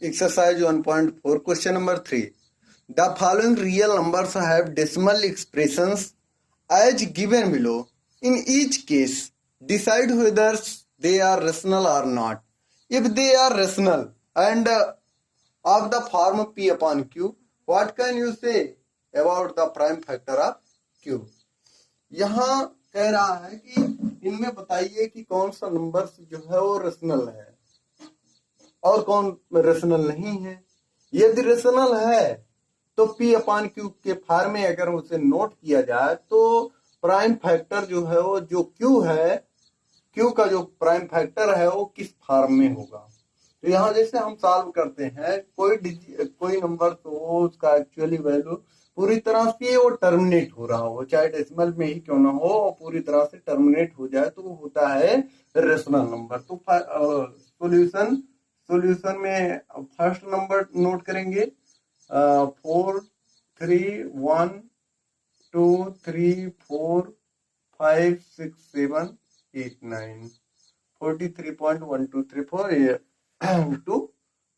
Exercise 1.4, question number 3. The following real numbers have decimal expressions as given below. In each case, decide whether they are rational or not. If they are rational and of the form P upon Q, what can you say about the prime factor of Q? यहाँ कह रहा है कि इनमें बताइए कि कौन सा नंबर जो है वो रेशनल है और कौन रेशनल नहीं है। यदि रेशनल है तो P अपान Q के फॉर्म में अगर उसे नोट किया जाए तो प्राइम फैक्टर जो है वो जो Q है, Q का जो प्राइम फैक्टर है वो किस फॉर्म में होगा। तो यहाँ जैसे हम सॉल्व करते हैं, कोई नंबर तो उसका एक्चुअली वैल्यू पूरी तरह से वो टर्मिनेट हो रहा हो, चाहे डेसिमल में ही क्यों ना हो, पूरी तरह से टर्मिनेट हो जाए तो वो होता है रेशनल नंबर। तो सॉल्यूशन में फर्स्ट नंबर नोट करेंगे 4 3 1 2 3 4 5 6 7 8 9 43.1234 टू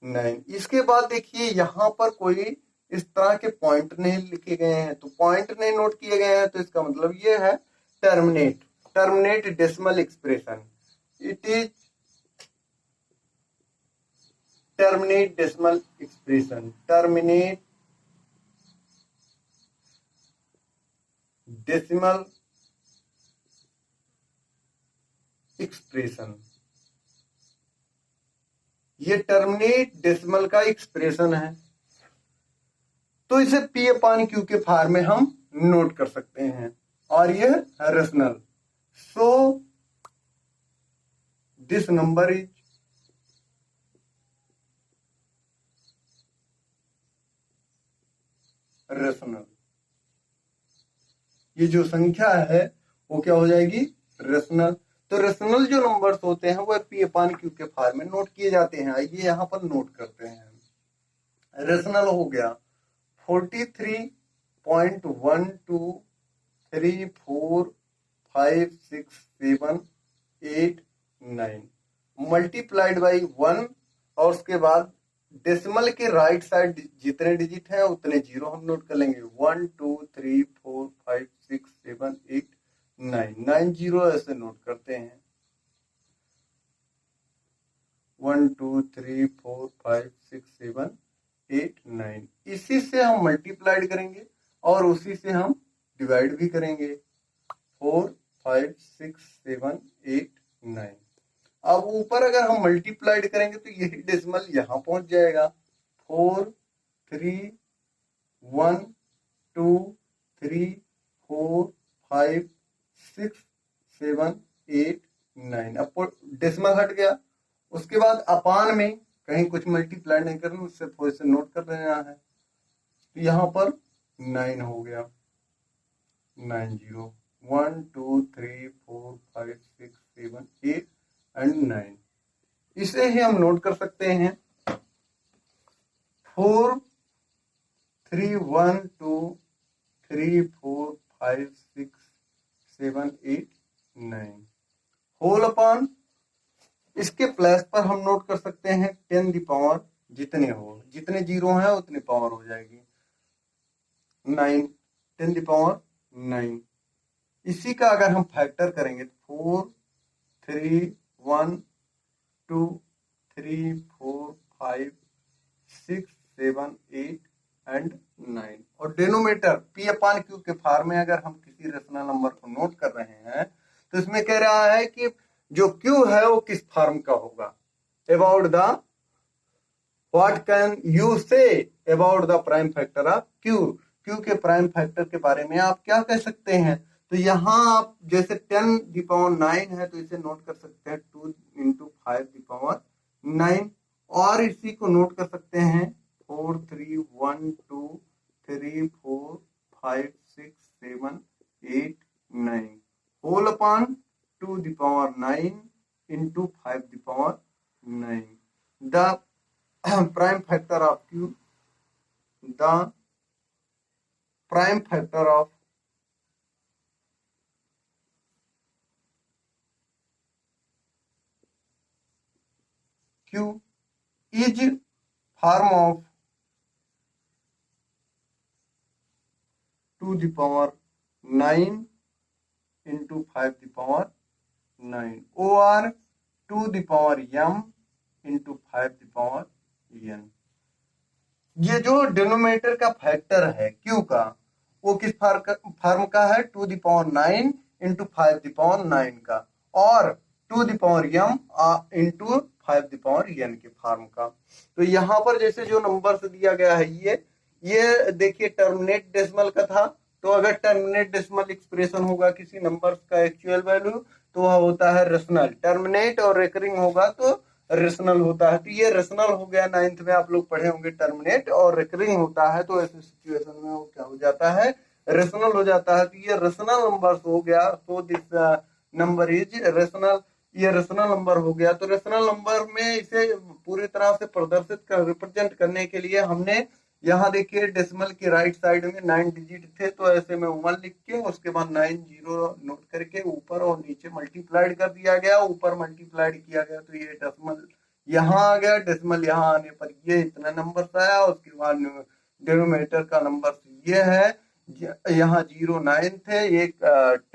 9। इसके बाद देखिए यहाँ पर कोई इस तरह के पॉइंट नहीं लिखे गए हैं, तो पॉइंट नहीं नोट किए गए हैं, तो इसका मतलब ये है terminate decimal expression. It is terminate decimal expression, terminate decimal expression. ये टर्मिनेट डेसिमल का एक्सप्रेशन है, तो इसे P अपान Q के फॉर्म में हम नोट कर सकते हैं और यह rational. So this number is rational. ये जो संख्या है वो क्या हो जाएगी, रेशनल। तो रेशनल जो नंबर्स होते हैं वो P अपान Q के फॉर्म में नोट किए जाते हैं। आइए यहाँ पर नोट करते हैं। रेशनल हो गया 43.12345678 9 मल्टीप्लाइड बाई 1 और उसके बाद डेसिमल के राइट साइड जितने डिजिट हैं उतने जीरो हम नोट कर लेंगे। 1 2 3 4 5 6 7 8 9 9 जीरो ऐसे नोट करते हैं। 1 2 3 4 5 6 7 8 9 इसी से हम मल्टीप्लाइड करेंगे और उसी से हम डिवाइड भी करेंगे। 4 5 6 7 8 9। अब ऊपर अगर हम मल्टीप्लाइड करेंगे तो यही डेसिमल यहाँ पहुंच जाएगा। 4 3 1 2 3 4 5 6 7 8 9। अब डेसिमल हट गया, उसके बाद अपान में कहीं कुछ मल्टीप्लाई नहीं करना, उससे थोड़े से नोट कर देना है। तो यहाँ पर 9 हो गया, 9 0 1 2 3 4 5 6 7 8 एंड 9। इसे ही हम नोट कर सकते हैं 4 3 1 2 3 4 5 6 7 8 9 होल अपान। इसके प्लस पर हम नोट कर सकते हैं 10 दी पावर, जितने जीरो हैं उतनी पावर हो जाएगी 9, 10 दी पावर 9। इसी का अगर हम फैक्टर करेंगे तो 4 3 1 2 3 4 5 6 7 8 एंड 9। और डेनोमीटर P अपान Q के फॉर्म में अगर हम किसी रेशनल नंबर को नोट कर रहे हैं तो इसमें कह रहा है कि जो Q है वो किस फॉर्म का होगा। About the what can you say about the prime factor of Q, Q के प्राइम फैक्टर के बारे में आप क्या कह सकते हैं। तो यहाँ आप जैसे 10 दी पावर 9 है तो इसे नोट कर सकते हैं 2 इंटू 5 दी पावर 9, और इसी को नोट कर सकते हैं 4 3 1 2 3 4 5 6 7 8 9 whole upon 2 the power 9 into 5 the power 9। The prime factor of Q, the prime factor of Q is form of 2 the power 9 into 5 the power 9 or 2 the power m into 5 the power n। ये जो denominator का factor है Q का, वो किस form का है? 2 the power 9 into 5 the power 9 का, और 2 the power m into 5 the power n के फॉर्म का। तो यहाँ पर जैसे जो नंबर से दिया गया है ये देखिए टर्मिनेट डेसिमल का था, तो अगर टर्मिनेट डेसिमल एक्सप्रेशन होगा किसी नंबर का एक्चुअल वैल्यू तो वह होता है रेशनल, टर्मिनेट और रेकरिंग होगा तो रेशनल होता है। तो ये रेशनल हो गया, 9th में आप लोग पढ़े होंगे टर्मिनेट और रेकरिंग होता है, तो ऐसे सिचुएशन में वो क्या हो जाता है? रेशनल हो जाता है। तो ये रेशनल नंबर हो गया, तो दिस नंबर इज रेशनल, ये रेशनल नंबर हो गया। तो रेशनल नंबर में इसे पूरी तरह से प्रदर्शित रिप्रेजेंट करने के लिए हमने यहाँ देखिए डेसिमल के राइट साइड में 9 डिजिट थे, तो ऐसे में 1 लिख के उसके बाद 9 0 नोट करके ऊपर और नीचे मल्टीप्लाइड कर दिया गया, ऊपर मल्टीप्लाइड किया गया, तो ये डेसिमल यहाँ आ गया। डेसिमल यहाँ आने पर ये इतना नंबर आया। उसके बाद डिनोमिनेटर का नंबर ये है, यहाँ 09 थे, एक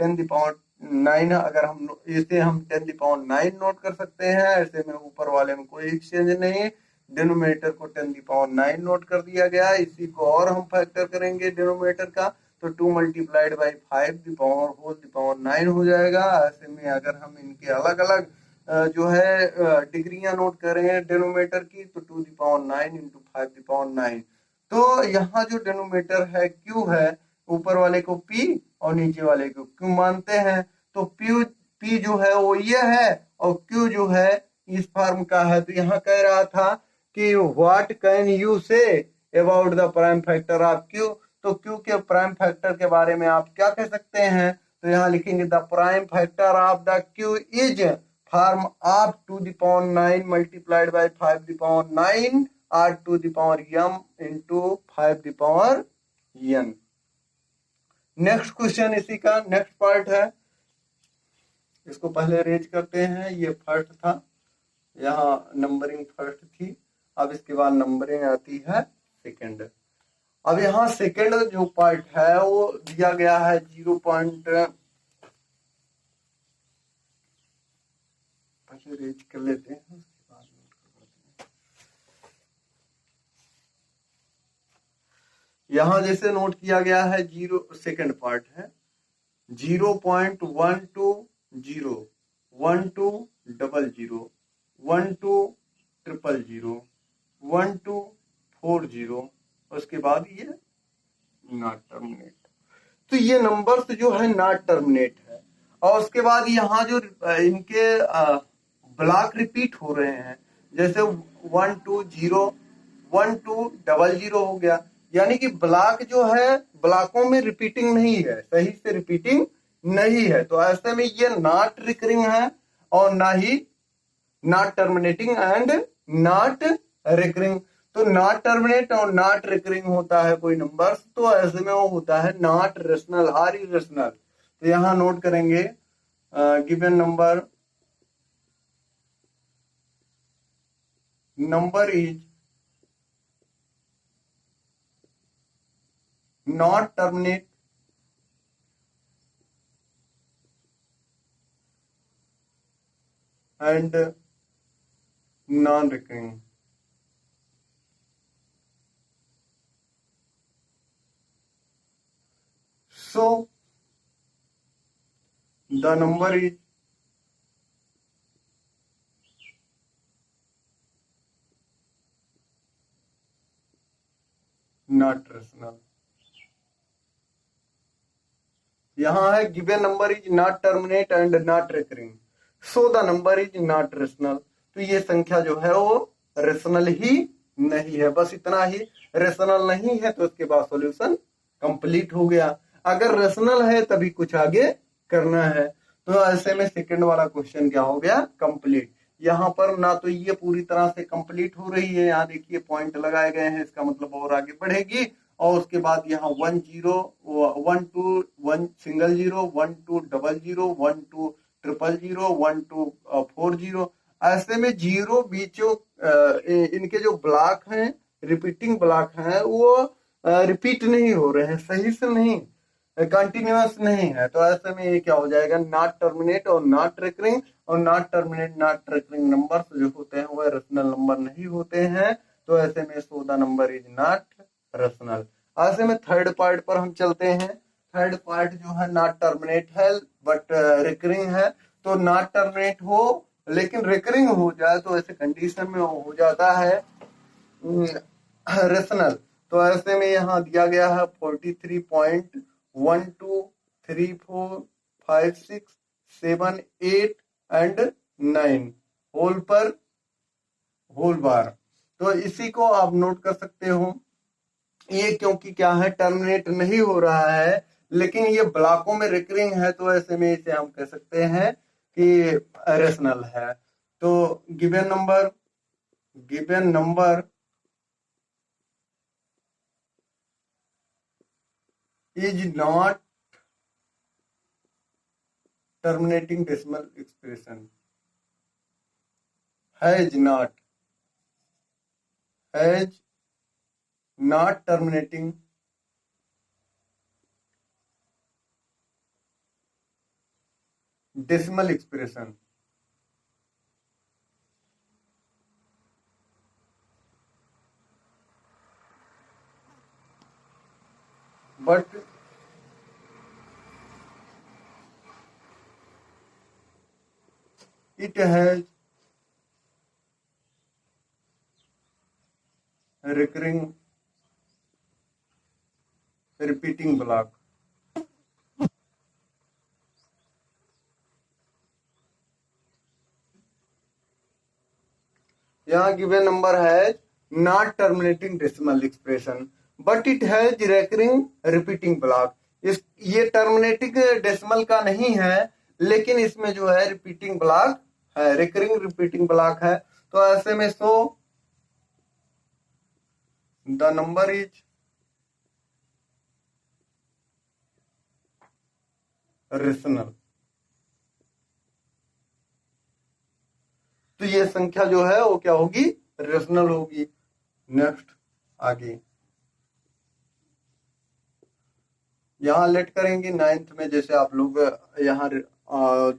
10 the power 9, अगर हम इसे हम 10 the power 9 नोट कर सकते हैं। ऐसे में ऊपर वाले में कोई एक्सचेंज नहीं, डिनोमिनेटर को 10 the power 9 नोट कर दिया गया। इसी को और हम फैक्टर करेंगे डिनोमिनेटर का, तो 2 multiplied by 5 the power whole the power 9 हो जाएगा। ऐसे में अगर हम इनके अलग अलग जो है डिग्रियां नोट करें डिनोमिनेटर की, तो 2 the power 9 into 5 the power 9। तो यहाँ जो डिनोमिनेटर है क्यू है, ऊपर वाले को पी और नीचे वाले को क्यू मानते हैं, तो पी जो है वो ये है और क्यू जो है इस फॉर्म का है। तो यहाँ कह रहा था कि what can you say about the prime factor of Q, तो क्यू के प्राइम फैक्टर के बारे में आप क्या कह सकते हैं? तो यहाँ लिखेंगे the prime factor of the Q is form of 2 the power 9 multiplied by 5 the power 9 or 2 the power m into 5 the power n। Next question इसी का नेक्स्ट पार्ट है, इसको पहले रेज करते हैं। ये फर्स्ट था, यहाँ नंबरिंग फर्स्ट थी, अब इसके बाद नंबरिंग आती है सेकंड। अब यहाँ सेकंड जो पार्ट है वो दिया गया है 0. रेज कर लेते हैं, उसके बाद नोट कर लेते हैं। यहाँ जैसे नोट किया गया है सेकंड पार्ट है 0.120 1200 1200 1240, उसके बाद ये नॉट टर्मिनेट। तो ये नंबर्स जो है नॉट टर्मिनेट है, और उसके बाद यहाँ जो इनके ब्लॉक रिपीट हो रहे हैं, जैसे 120 1200 हो गया, यानी कि ब्लॉक जो है ब्लॉकों में रिपीटिंग नहीं है, सही से रिपीटिंग नहीं है। तो ऐसे में ये नॉट रिकरिंग है और ना ही not terminating and not recurring. तो नॉट टर्मिनेट और नॉट रिकरिंग होता है कोई नंबर, तो ऐसे में वो होता है नॉट रेशनल और इरेशनल। तो यहां नोट करेंगे given number is not terminate and non-recurring। So the number is not rational। यहाँ है given number is not terminate and not recurring, so the number is not rational. तो ये संख्या जो है वो रेशनल ही नहीं है, बस इतना ही। रेशनल नहीं है तो उसके बाद सॉल्यूशन कंप्लीट हो गया। अगर रेशनल है तभी कुछ आगे करना है। तो ऐसे में सेकंड वाला क्वेश्चन क्या हो गया? कंप्लीट। यहाँ पर ना तो ये पूरी तरह से कंप्लीट हो रही है, यहाँ देखिए पॉइंट लगाए गए हैं, इसका मतलब और आगे बढ़ेगी। और उसके बाद यहाँ 1 0 1 2 1 सिंगल 0 1 2 डबल 0 1 2 ट्रिपल 0 1 2 4 0, ऐसे में जीरो बीचों इनके जो ब्लॉक हैं, रिपीटिंग ब्लॉक हैं, वो रिपीट नहीं हो रहे हैं, सही से नहीं, कंटिन्यूअस नहीं है। तो ऐसे में ये क्या हो जाएगा, नॉट टर्मिनेट और नॉट रिकरिंग, और not terminate not recurring number जो होते हैं वह रेशनल नंबर नहीं होते हैं। तो ऐसे में 14 नंबर इज नॉट रेशनल। ऐसे में थर्ड पार्ट पर हम चलते हैं। थर्ड पार्ट जो है नॉट टर्मिनेट है बट रिकरिंग है। तो नॉट टर्मिनेट हो लेकिन रिकरिंग हो जाए तो ऐसे कंडीशन में हो जाता है रेशनल। तो ऐसे में यहाँ दिया गया है 43.12345678 एंड 9 होल पर होल बार। तो इसी को आप नोट कर सकते हो। ये क्योंकि क्या है, टर्मिनेट नहीं हो रहा है लेकिन ये ब्लॉकों में रिकरिंग है, तो ऐसे में इसे हम कह सकते हैं कि रेशनल है। तो given number is not terminating decimal expression, has not terminating decimal expression, but it has recurring repeating block. यहाँ गिवन नंबर है not terminating decimal expression but it has recurring repeating block. इस ये terminating decimal का नहीं है लेकिन इसमें जो है रिपीटिंग ब्लॉक है, रिकरिंग रिपीटिंग ब्लॉक है। तो ऐसे में so the number is rational. तो ये संख्या जो है वो क्या होगी, रेशनल होगी। नेक्स्ट आगे यहाँ लेट करेंगे। नाइन्थ में जैसे आप लोग यहाँ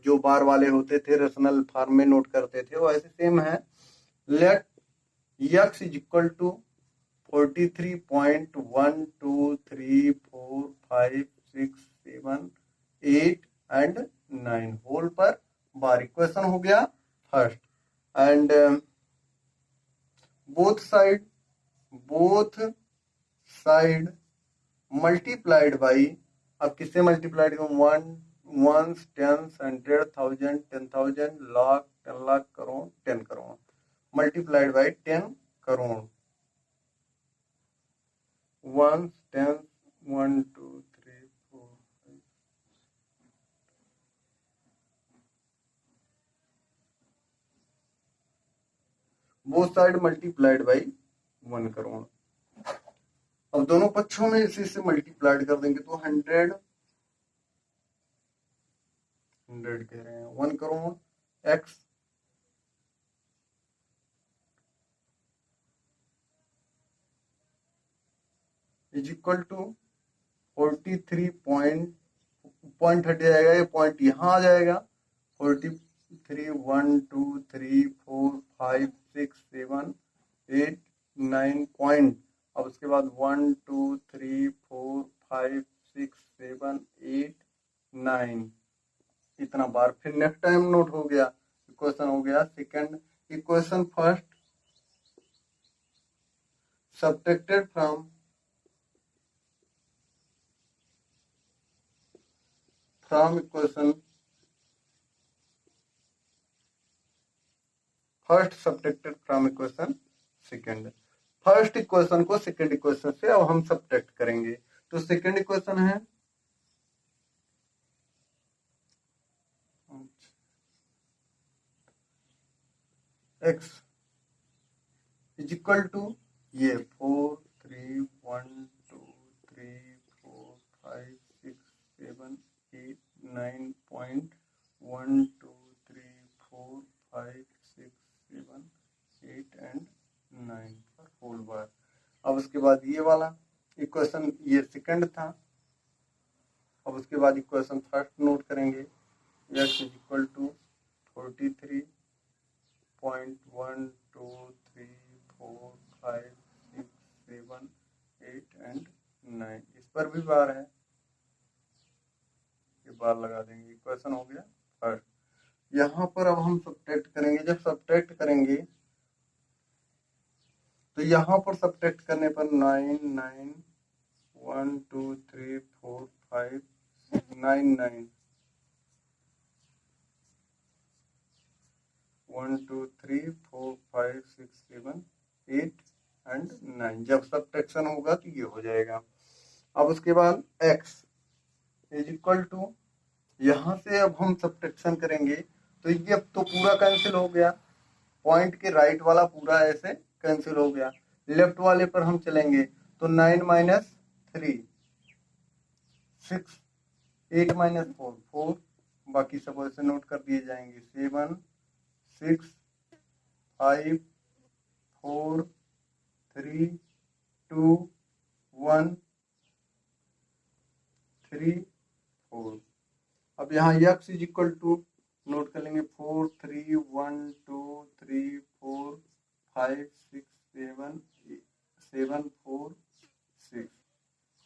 जो बार वाले होते थे रेशनल फॉर्म में नोट करते थे वो ऐसे सेम है। Let x is equal to 43.1234567 and 9 whole पर बार। इक्वेशन हो गया first. And both side multiplied by, अब किससे मल्टीप्लाइड करूं, ones tens hundred thousand 10,000 lakh 10 lakh crore 10 crore multiplied by 10 crore. Ones tens 1 2 3 4 both side multiplied by 1 crore. अब दोनों पक्षों में इसी से मल्टीप्लाइड कर देंगे तो 100 कह रहे हैं 1 crore x is equal to 43 point हट जाएगा, ये पॉइंट यहाँ आ जाएगा 43 1 2 3 4 5 6 7 8 9 पॉइंट। अब उसके बाद 1 2 3 4 5 6 7 8 9 इतना बार। फिर नेक्स्ट टाइम नोट हो गया, इक्वेशन हो गया second. Equation first subtracted from equation first subtracted from equation second. First equation को सेकंड इक्वेशन से अब हम सब्ट्रैक्ट करेंगे। तो सेकंड इक्वेशन है x इज इक्वल टू ये 4 3 1 2 3 4 5 6 7 8 9 पॉइंट 1 2 3 4 5 6 अब उसके बाद ये वाला इक्वेशन, ये सेकंड था। अब उसके बाद इक्वेशन फर्स्ट नोट करेंगे, x is equal to 43.1234567 and 9। इस पर भी बार है, ये बार लगा देंगे। इक्वेशन हो गया फर्स्ट। यहाँ पर अब हम सब्ट्रैक्ट करेंगे। जब सब्ट्रैक्ट करेंगे तो यहाँ पर सब्ट्रैक्ट करने पर 9 9 1 2 3 4 5 9 9 1 2 3 4 5 6 7 8 एंड 9। जब सब्ट्रैक्शन होगा तो ये हो जाएगा। अब उसके बाद x इज इक्वल टू, यहाँ से अब हम सब्ट्रैक्शन करेंगे तो ये अब तो पूरा कैंसिल हो गया, पॉइंट के राइट वाला पूरा ऐसे कैंसिल हो गया। लेफ्ट वाले पर हम चलेंगे तो 9 माइनस 3 6, 8 माइनस 4 4, बाकी सब ऐसे नोट कर दिए जाएंगे। 7 6 5 4 3 2 1 3 4। अब यहाँ x is equal to note कर लेंगे 4 3 1 2 3 4 5 6 7 7 4 6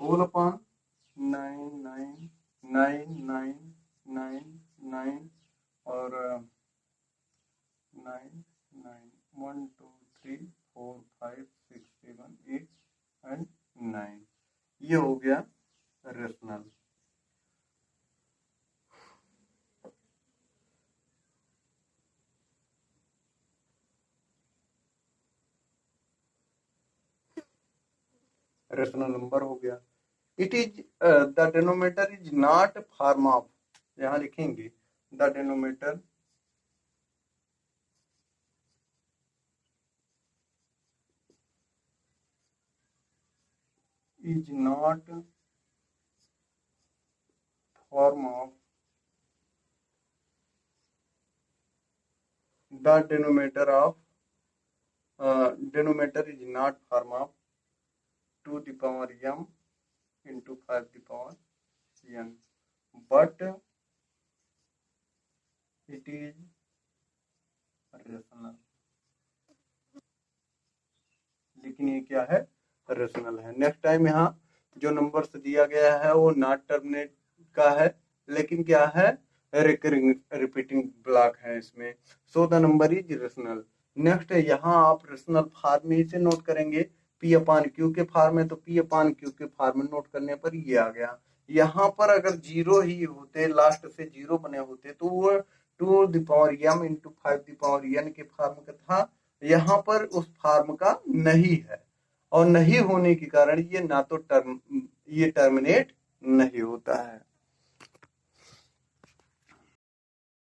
होल अपॉन 9 9 9 9 9 9 और 9 9 1 2 3 4 5 6 7 8 एंड 9। ये हो गया रेशनल। रेशनल नंबर हो गया। It is the denominator is not form of, यहाँ लिखेंगे the denominator is not form of, the denominator of denominator is not form of 2 the power m into 5 the power n, but it is rational। लेकिन ये क्या है, rational है। Next time यहाँ जो numbers दिया गया है वो नॉट टर्मिनेट का है, लेकिन क्या है, रिकरिंग रिपीटिंग ब्लॉक है इसमें। So the number is rational. Next है, यहाँ आप रेशनल फॉर्म में इसे नोट करेंगे, पी अपान क्यू के फॉर्म में, तो पी अपान क्यू के फॉर्म में नोट करने पर ये आ गया। यहाँ पर अगर जीरो ही होते, लास्ट से जीरो बने होते, तो वो 2 the power m into 5 the power n के फॉर्म का था। यहाँ पर उस फॉर्म का नहीं है, और नहीं होने के कारण ये ना तो ये टर्मिनेट नहीं होता है।